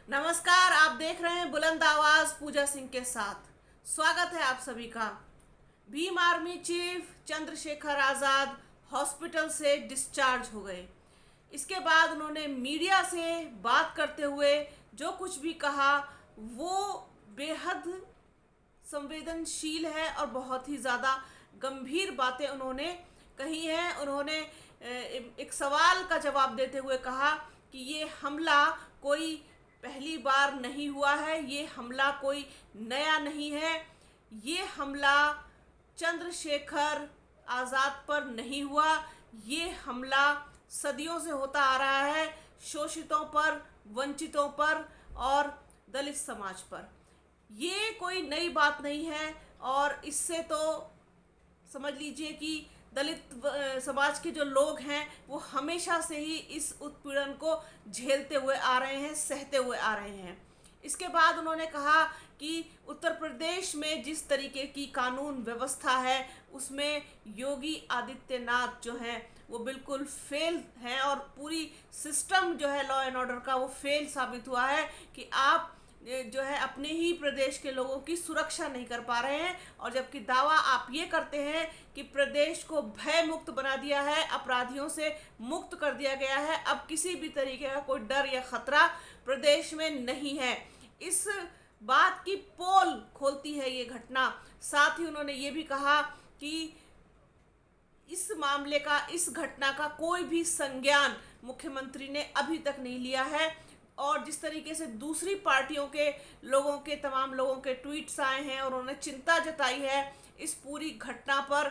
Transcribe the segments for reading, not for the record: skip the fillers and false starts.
नमस्कार, आप देख रहे हैं बुलंद आवाज पूजा सिंह के साथ। स्वागत है आप सभी का। Bhim army chief Chandrashekhar Azad hospital से डिस्चार्ज हो गए। इसके बाद उन्होंने मीडिया से बात करते हुए जो कुछ भी कहा वो बेहद संवेदनशील है और बहुत ही ज़्यादा गंभीर बातें उन्होंने कही हैं। उन्होंने एक सवाल का जवाब देते हुए कहा कि ये हमला कोई पहली बार नहीं हुआ है, ये हमला कोई नया नहीं है, ये हमला चंद्रशेखर आज़ाद पर नहीं हुआ, ये हमला सदियों से होता आ रहा है शोषितों पर, वंचितों पर और दलित समाज पर। ये कोई नई बात नहीं है और इससे तो समझ लीजिए कि दलित समाज के जो लोग हैं वो हमेशा से ही इस उत्पीड़न को झेलते हुए आ रहे हैं, सहते हुए आ रहे हैं। इसके बाद उन्होंने कहा कि उत्तर प्रदेश में जिस तरीके की कानून व्यवस्था है उसमें योगी आदित्यनाथ जो हैं वो बिल्कुल फेल हैं और पूरी सिस्टम जो है लॉ एंड ऑर्डर का वो फेल साबित हुआ है कि आप जो है अपने ही प्रदेश के लोगों की सुरक्षा नहीं कर पा रहे हैं। और जबकि दावा आप ये करते हैं कि प्रदेश को भय मुक्त बना दिया है, अपराधियों से मुक्त कर दिया गया है, अब किसी भी तरीके का कोई डर या खतरा प्रदेश में नहीं है, इस बात की पोल खोलती है ये घटना। साथ ही उन्होंने ये भी कहा कि इस मामले का, इस घटना का कोई भी संज्ञान मुख्यमंत्री ने अभी तक नहीं लिया है। और जिस तरीके से दूसरी पार्टियों के लोगों के, तमाम लोगों के ट्वीट्स आए हैं और उन्होंने चिंता जताई है इस पूरी घटना पर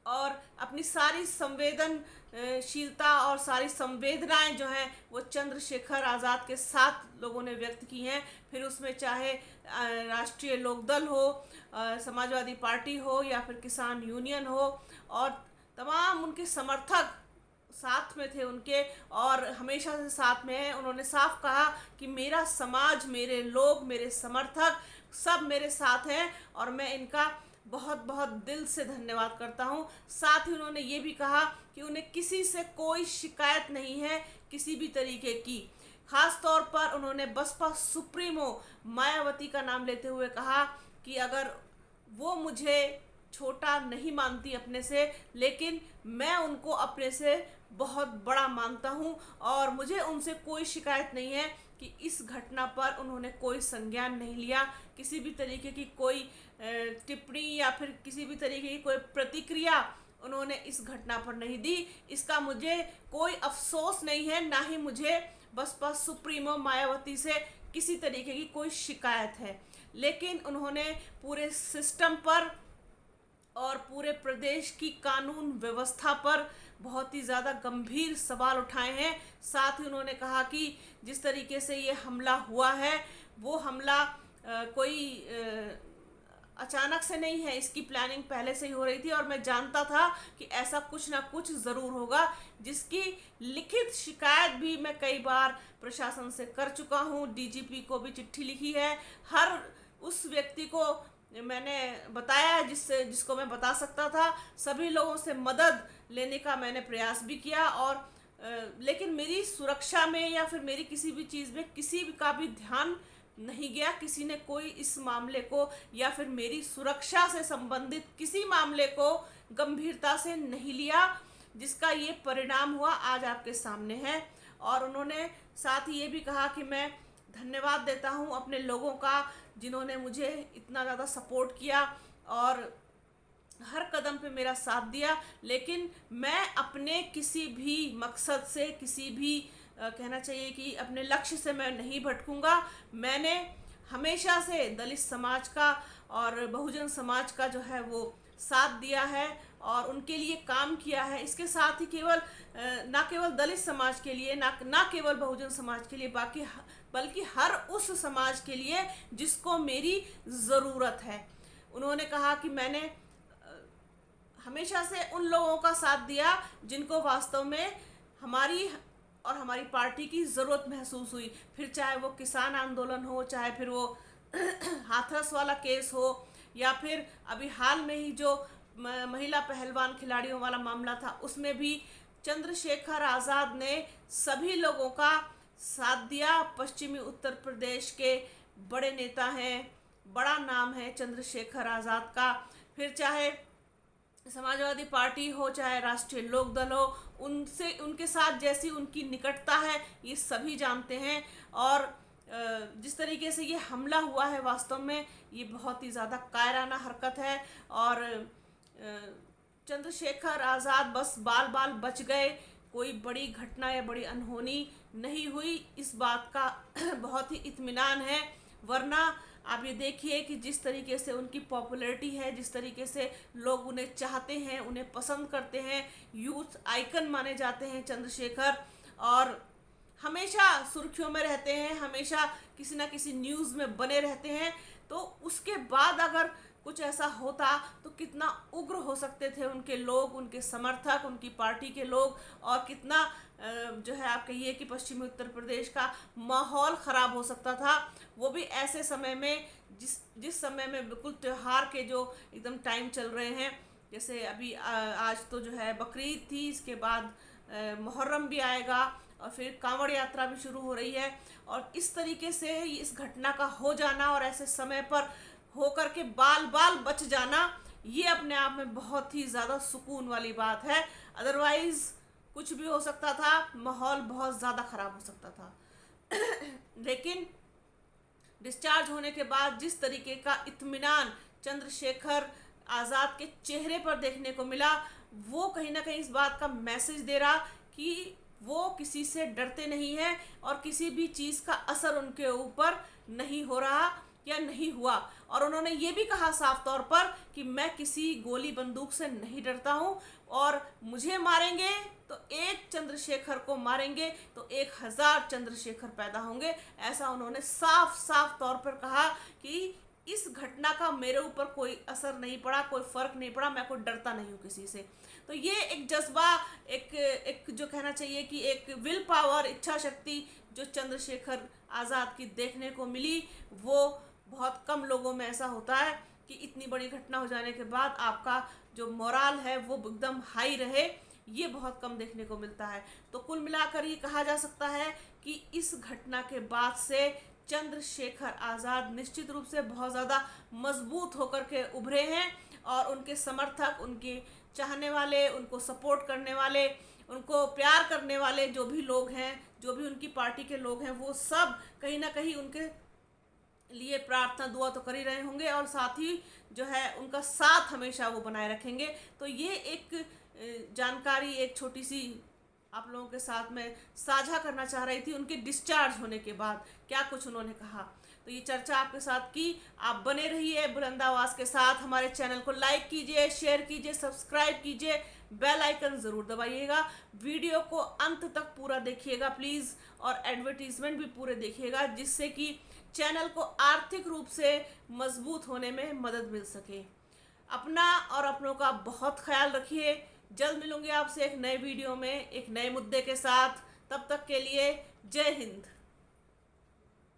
और अपनी सारी संवेदनशीलता और सारी संवेदनाएं जो हैं वो चंद्रशेखर आज़ाद के साथ लोगों ने व्यक्त की हैं। फिर उसमें चाहे राष्ट्रीय लोकदल हो, समाजवादी पार्टी हो या फिर किसान यूनियन हो, और तमाम उनके समर्थक साथ में थे उनके और हमेशा से साथ में हैं। उन्होंने साफ कहा कि मेरा समाज, मेरे लोग, मेरे समर्थक सब मेरे साथ हैं और मैं इनका बहुत बहुत दिल से धन्यवाद करता हूं। साथ ही उन्होंने ये भी कहा कि उन्हें किसी से कोई शिकायत नहीं है किसी भी तरीके की। खास तौर पर उन्होंने बसपा सुप्रीमो मायावती का नाम लेते हुए कहा कि अगर वो मुझे छोटा नहीं मानती अपने से, लेकिन मैं उनको अपने से बहुत बड़ा मानता हूँ और मुझे उनसे कोई शिकायत नहीं है कि इस घटना पर उन्होंने कोई संज्ञान नहीं लिया, किसी भी तरीके की कोई टिप्पणी या फिर किसी भी तरीके की कोई प्रतिक्रिया उन्होंने इस घटना पर नहीं दी। इसका मुझे कोई अफसोस नहीं है, ना ही मुझे बसपा सुप्रीमो मायावती से किसी तरीके की कोई शिकायत है। लेकिन उन्होंने पूरे सिस्टम पर और पूरे प्रदेश की कानून व्यवस्था पर बहुत ही ज़्यादा गंभीर सवाल उठाए हैं। साथ ही उन्होंने कहा कि जिस तरीके से ये हमला हुआ है वो हमला कोई अचानक से नहीं है, इसकी प्लानिंग पहले से ही हो रही थी और मैं जानता था कि ऐसा कुछ ना कुछ ज़रूर होगा, जिसकी लिखित शिकायत भी मैं कई बार प्रशासन से कर चुका हूँ। डीजीपी को भी चिट्ठी लिखी है, हर उस व्यक्ति को मैंने बताया जिसको मैं बता सकता था, सभी लोगों से मदद लेने का मैंने प्रयास भी किया और लेकिन मेरी सुरक्षा में या फिर मेरी किसी भी चीज़ में किसी भी का भी ध्यान नहीं गया। किसी ने कोई इस मामले को या फिर मेरी सुरक्षा से संबंधित किसी मामले को गंभीरता से नहीं लिया, जिसका ये परिणाम हुआ आज आपके सामने है। और उन्होंने साथ ही ये भी कहा कि मैं धन्यवाद देता हूँ अपने लोगों का जिन्होंने मुझे इतना ज़्यादा सपोर्ट किया और हर कदम पे मेरा साथ दिया, लेकिन मैं अपने किसी भी मकसद से, किसी भी कहना चाहिए कि अपने लक्ष्य से मैं नहीं भटकूंगा। मैंने हमेशा से दलित समाज का और बहुजन समाज का जो है वो साथ दिया है और उनके लिए काम किया है। इसके साथ ही ना केवल दलित समाज के लिए, ना केवल बहुजन समाज के लिए, बल्कि हर उस समाज के लिए जिसको मेरी ज़रूरत है। उन्होंने कहा कि मैंने हमेशा से उन लोगों का साथ दिया जिनको वास्तव में हमारी और हमारी पार्टी की ज़रूरत महसूस हुई, फिर चाहे वो किसान आंदोलन हो, चाहे फिर वो हाथरस वाला केस हो या फिर अभी हाल में ही जो महिला पहलवान खिलाड़ियों वाला मामला था, उसमें भी चंद्रशेखर आज़ाद ने सभी लोगों का साथ दिया। पश्चिमी उत्तर प्रदेश के बड़े नेता हैं, बड़ा नाम है चंद्रशेखर आज़ाद का। फिर चाहे समाजवादी पार्टी हो, चाहे राष्ट्रीय लोक दल हो, उनसे उनके साथ जैसी उनकी निकटता है ये सभी जानते हैं। और जिस तरीके से ये हमला हुआ है वास्तव में ये बहुत ही ज़्यादा कायराना हरकत है। और चंद्रशेखर आज़ाद बस बाल बाल बच गए, कोई बड़ी घटना या बड़ी अनहोनी नहीं हुई, इस बात का बहुत ही इत्मीनान है। वरना आप ये देखिए कि जिस तरीके से उनकी पॉपुलैरिटी है, जिस तरीके से लोग उन्हें चाहते हैं, उन्हें पसंद करते हैं, यूथ आइकन माने जाते हैं चंद्रशेखर, और हमेशा सुर्खियों में रहते हैं, हमेशा किसी ना किसी न्यूज़ में बने रहते हैं। तो उसके बाद अगर कुछ ऐसा होता तो कितना उग्र हो सकते थे उनके लोग, उनके समर्थक, उनकी पार्टी के लोग, और कितना जो है आप कहिए कि पश्चिमी उत्तर प्रदेश का माहौल ख़राब हो सकता था। वो भी ऐसे समय में जिस समय में बिल्कुल त्यौहार के जो एकदम टाइम चल रहे हैं। जैसे अभी आज तो जो है बकरीद थी, इसके बाद मुहर्रम भी आएगा और फिर कांवड़ यात्रा भी शुरू हो रही है। और इस तरीके से इस घटना का हो जाना और ऐसे समय पर होकर के बाल बाल बच जाना, ये अपने आप में बहुत ही ज़्यादा सुकून वाली बात है। अदरवाइज़ कुछ भी हो सकता था, माहौल बहुत ज़्यादा ख़राब हो सकता था। लेकिन डिस्चार्ज होने के बाद जिस तरीके का इत्मीनान चंद्रशेखर आज़ाद के चेहरे पर देखने को मिला, वो कहीं ना कहीं इस बात का मैसेज दे रहा कि वो किसी से डरते नहीं हैं और किसी भी चीज़ का असर उनके ऊपर नहीं हो रहा या नहीं हुआ। और उन्होंने ये भी कहा साफ तौर पर कि मैं किसी गोली बंदूक से नहीं डरता हूँ, और मुझे मारेंगे तो एक चंद्रशेखर को मारेंगे तो 1000 चंद्रशेखर पैदा होंगे। ऐसा उन्होंने साफ साफ तौर पर कहा कि इस घटना का मेरे ऊपर कोई असर नहीं पड़ा, कोई फ़र्क नहीं पड़ा, मैं कोई डरता नहीं हूँ किसी से। तो ये एक जज्बा, एक जो कहना चाहिए कि एक विल पावर, इच्छा शक्ति जो चंद्रशेखर आज़ाद की देखने को मिली, वो बहुत कम लोगों में ऐसा होता है कि इतनी बड़ी घटना हो जाने के बाद आपका जो मोराल है वो एकदम हाई रहे, ये बहुत कम देखने को मिलता है। तो कुल मिलाकर ये कहा जा सकता है कि इस घटना के बाद से चंद्रशेखर आज़ाद निश्चित रूप से बहुत ज़्यादा मजबूत होकर के उभरे हैं, और उनके समर्थक, उनके चाहने वाले, उनको सपोर्ट करने वाले, उनको प्यार करने वाले जो भी लोग हैं, जो भी उनकी पार्टी के लोग हैं, वो सब कहीं ना कहीं उनके लिए प्रार्थना दुआ तो कर ही रहे होंगे, और साथ ही जो है उनका साथ हमेशा वो बनाए रखेंगे। तो ये एक जानकारी, एक छोटी सी आप लोगों के साथ में साझा करना चाह रही थी। उनके डिस्चार्ज होने के बाद क्या कुछ उन्होंने कहा, तो ये चर्चा आपके साथ की। आप बने रहिए बुलंद आवाज़ के साथ। हमारे चैनल को लाइक कीजिए, शेयर कीजिए, सब्सक्राइब कीजिए, बेल आइकन ज़रूर दबाइएगा। वीडियो को अंत तक पूरा देखिएगा प्लीज़, और एडवर्टीजमेंट भी पूरे देखिएगा, जिससे कि चैनल को आर्थिक रूप से मजबूत होने में मदद मिल सके। अपना और अपनों का बहुत ख्याल रखिए। जल्द मिलूंगी आपसे एक नए वीडियो में, एक नए मुद्दे के साथ। तब तक के लिए जय हिंद।